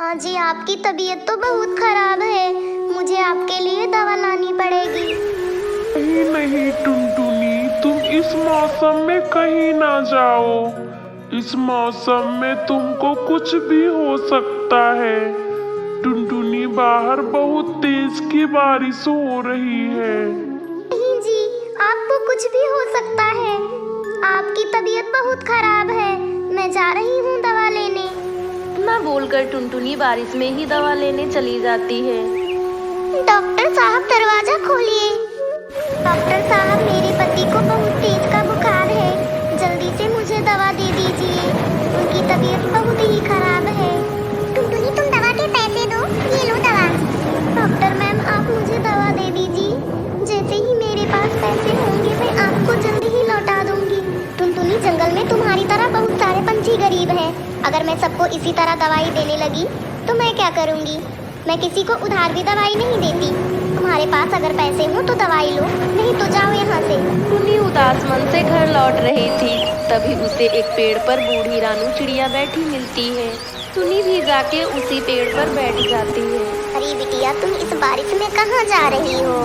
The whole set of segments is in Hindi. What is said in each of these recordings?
हाँ जी, आपकी तबीयत तो बहुत खराब है। मुझे आपके लिए दवा लानी पड़ेगी। नहीं नहीं टुनटुनी, तुम इस मौसम में कहीं ना जाओ। इस मौसम में तुमको कुछ भी हो सकता है। टुनटुनी, बाहर बहुत तेज की बारिश हो रही है। नहीं जी, आपको कुछ भी हो सकता है। आपकी तबीयत बहुत खराब है। मैं जा रही हूँ दवा लेने। इतना बोलकर टुनटुनी बारिश में ही दवा लेने चली जाती है। डॉक्टर साहब, दरवाजा खोलिए। डॉक्टर साहब, मेरे पति को बहुत तेज का बुखार है। जल्दी से मुझे दवा दे दीजिए। उनकी तबीयत बहुत ही खराब है। टुनटुनी, तुम दवा के पैसे दो। ये लो दवा। डॉक्टर मैम, आप मुझे दवा दे दीजिए। जैसे ही मेरे पास पैसे होंगे मैं आपको जल्दी ही लौटा दूंगी। टुनटुनी, जंगल में तुम्हारी तरह बहुत सारे पंछी गरीब हैं। अगर मैं सबको इसी तरह दवाई देने लगी तो मैं क्या करूंगी? मैं किसी को उधार भी दवाई नहीं देती। तुम्हारे पास अगर पैसे हो तो दवाई लो, नहीं तो जाओ यहाँ से। टुनी उदास मन से घर लौट रही थी, तभी उसे एक पेड़ पर बूढ़ी रानू चिड़िया बैठी मिलती है। टुनी भी जाके उसी पेड़ पर बैठ जाती है। अरे बिटिया, तुम इस बारिश में कहाँ जा रही हो?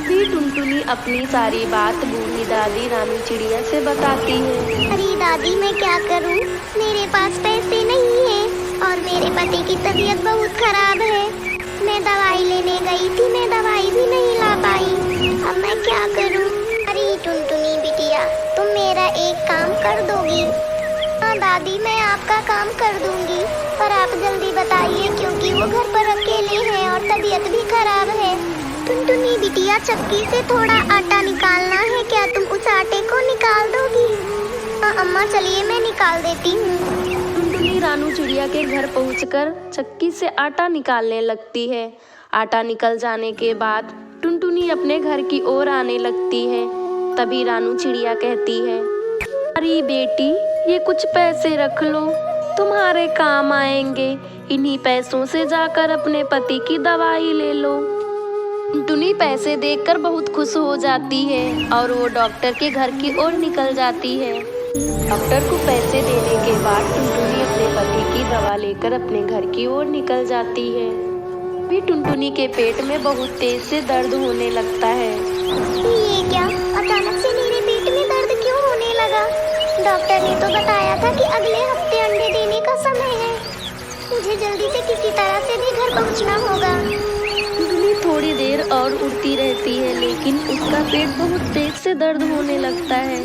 भी टुनटुनी अपनी सारी बात बूढ़ी दादी रानू चिड़िया से बताती है। अरे दादी, मैं क्या करूँ? मेरे पास पैसे नहीं है और मेरे पति की तबीयत बहुत खराब है। मैं दवाई लेने गई थी, मैं दवाई भी नहीं ला पाई। अब मैं क्या करूँ? अरे टुनटुनी बिटिया, तुम मेरा एक काम कर दोगी? हाँ दादी, मैं आपका काम कर दूंगी, पर आप जल्दी बताइए क्योंकि वो घर पर अकेले हैं और तबीयत भी खराब है। टुनटुनी बिटिया, चक्की से थोड़ा आटा निकालना है, क्या तुम उस आटे को निकाल दोगी? हाँ अम्मा, चलिए मैं निकाल देती हूँ। टुनटुनी रानू चिड़िया के घर पहुंचकर चक्की से आटा निकालने लगती है। आटा निकल जाने के बाद टुनटुनी अपने घर की ओर आने लगती है। तभी रानू चिड़िया कहती है, अरे बेटी, ये कुछ पैसे रख लो, तुम्हारे काम आएंगे। इन्हीं पैसों से जाकर अपने पति की दवाई ले लो। टुनटुनी पैसे देखकर बहुत खुश हो जाती है और वो डॉक्टर के घर की ओर निकल जाती है। डॉक्टर को पैसे देने के बाद टुनटुनी अपने पति की दवा लेकर अपने घर की ओर निकल जाती है। भी टुनटुनी के पेट में बहुत तेज से दर्द होने लगता है। ये क्या, अचानक से मेरे पेट में दर्द क्यों होने लगा? डॉक्टर ने तो बताया था कि अगले हफ्ते अंडे देने का समय है। मुझे जल्दी से किसी तरह से भी घर पहुंचना होगा। टुनटुनी थोड़ी देर और उड़ती रहती है, लेकिन उसका पेट बहुत तेज से दर्द होने लगता है।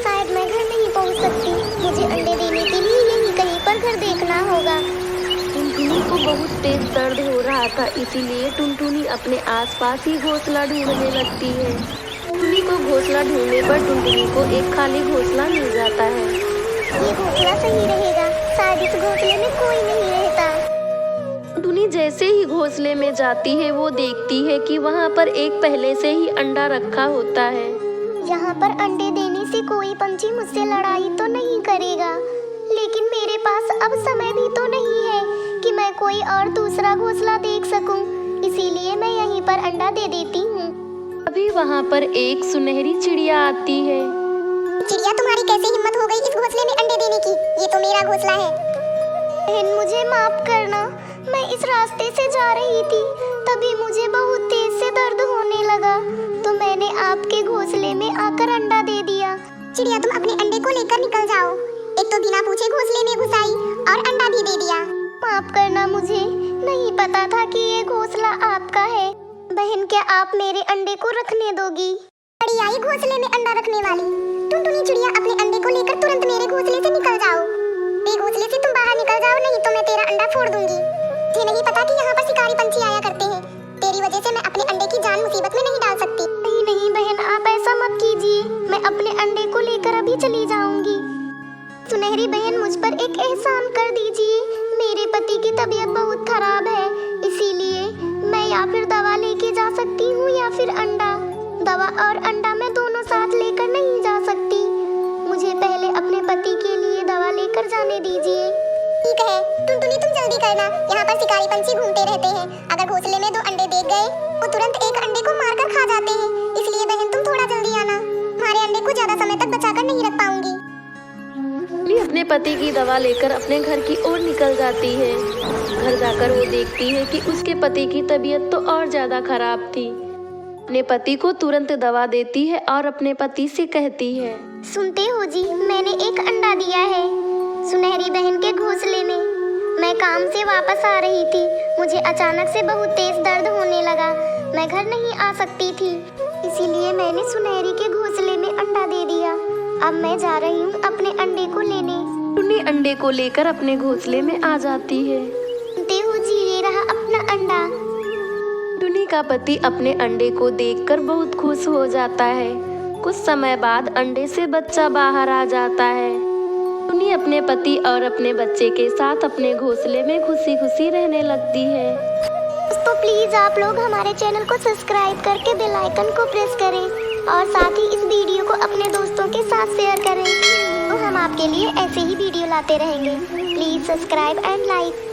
शायद मैं घर नहीं पहुंच सकती। मुझे अंडे देने के लिए यहीं कहीं पर घर देखना होगा। टुनटुनी को बहुत तेज दर्द हो रहा था, इसीलिए टुनटुनी अपने आसपास ही घोंसला ढूंढने लगती है। टुनटुनी को घोंसला ढूंढने पर टुनटुनी को एक खाली घोंसला मिल जाता है। ये घोंसला सही रहेगा, शायद इस घोंसले में कोई नहीं रहता। टुनटुनी जैसे ही घोंसले में जाती है वो देखती है कि वहाँ पर एक पहले से ही अंडा रखा होता है। यहाँ पर अंडे देने से कोई पंछी मुझसे लड़ाई तो नहीं करेगा, लेकिन मेरे पास अब समय भी तो नहीं है कि मैं कोई और दूसरा घोंसला देख सकूं। इसीलिए मैं यहीं पर अंडा दे देती हूँ। अभी वहाँ पर एक सुनहरी चिड़िया आती है। चिड़िया, तुम्हारी कैसे हिम्मत हो गई इस घोंसले में अंडे देने की? ये तो मेरा घोंसला है। बहन, मुझे माफ करना। मैं इस रास्ते से जा रही थी, तभी मुझे बहुत तेज से दर्द होने लगा, तो मैंने आपके घोंसले में आकर अंडा दे दिया। चिड़िया, तुम अपने अंडे को लेकर निकल जाओ। एक तो बिना पूछे घोंसले में घुस आई और अंडा भी दे दिया। माफ करना, मुझे नहीं पता था कि ये घोंसला आपका है। बहन, क्या आप मेरे अंडे को रखने दोगी? बड़ी आई घोंसले में अंडा रखने वाली। टुनटुनी चिड़िया, अपने अंडे को लेकर तुरंत मेरे घोंसले से निकल जाओ। ये घोंसले से तुम बाहर निकल जाओ, नहीं तो मैं तेरा अंडा फोड़ दूंगी। मुझे नहीं पता कि यहाँ पर शिकारी पंछी आया करते हैं। तेरी वजह से मैं अपने अंडे की जान मुसीबत में नहीं डाल सकती। नहीं नहीं बहन, आप ऐसा मत कीजिए। मैं अपने अंडे को लेकर अभी चली जाऊंगी। सुनहरी बहन, मुझ पर एक एहसान कर दीजिए। मेरे पति की तबीयत बहुत खराब है, इसीलिए मैं या फिर दवा लेके जा सकती हूँ या फिर अंडा। दवा और अंडा मैं दोनों साथ लेकर नहीं जा सकती। मुझे पहले अपने पति के लिए दवा लेकर जाने दीजिए। ठीक है टुनटुनी, तुम जल्दी करना। यहाँ पर शिकारी पंछी घूमते रहते हैं। अगर घोंसले में 2 अंडे देख गए वो तुरंत एक अंडे को मारकर खा जाते हैं। इसलिए बहन, तुम थोड़ा जल्दी आना। हमारे अंडे को ज्यादा समय तक बचाकर नहीं रख पाऊंगी। टुनटुनी अपने पति की दवा लेकर अपने घर की ओर निकल जाती है। घर जाकर वो देखती है कि उसके पति की तबीयत तो और ज़्यादा खराब थी। अपने पति को तुरंत दवा देती है और अपने पति से कहती है, सुनते हो जी, मैंने एक अंडा दिया है सुनहरी बहन के घोंसले में। मैं काम से वापस आ रही थी, मुझे अचानक से बहुत तेज दर्द होने लगा। मैं घर नहीं आ सकती थी, इसीलिए मैंने सुनहरी के घोंसले में अंडा दे दिया। अब मैं जा रही हूँ अपने अंडे को लेने। टुन्नी अंडे को लेकर अपने घोंसले में आ जाती है। सुनते हो जी, ये रहा अपना अंडा। टुन्नी का पति अपने अंडे को देखकर बहुत खुश हो जाता है। कुछ समय बाद अंडे से बच्चा बाहर आ जाता है। टुन्नी अपने पति और अपने बच्चे के साथ अपने घोंसले में खुशी खुशी रहने लगती है। दोस्तों प्लीज आप लोग हमारे चैनल को सब्सक्राइब करके बेल आइकन को प्रेस करें और साथ ही इस वीडियो को अपने दोस्तों के साथ शेयर करें। तो हम आपके लिए ऐसे ही वीडियो लाते रहेंगे। Please subscribe and like.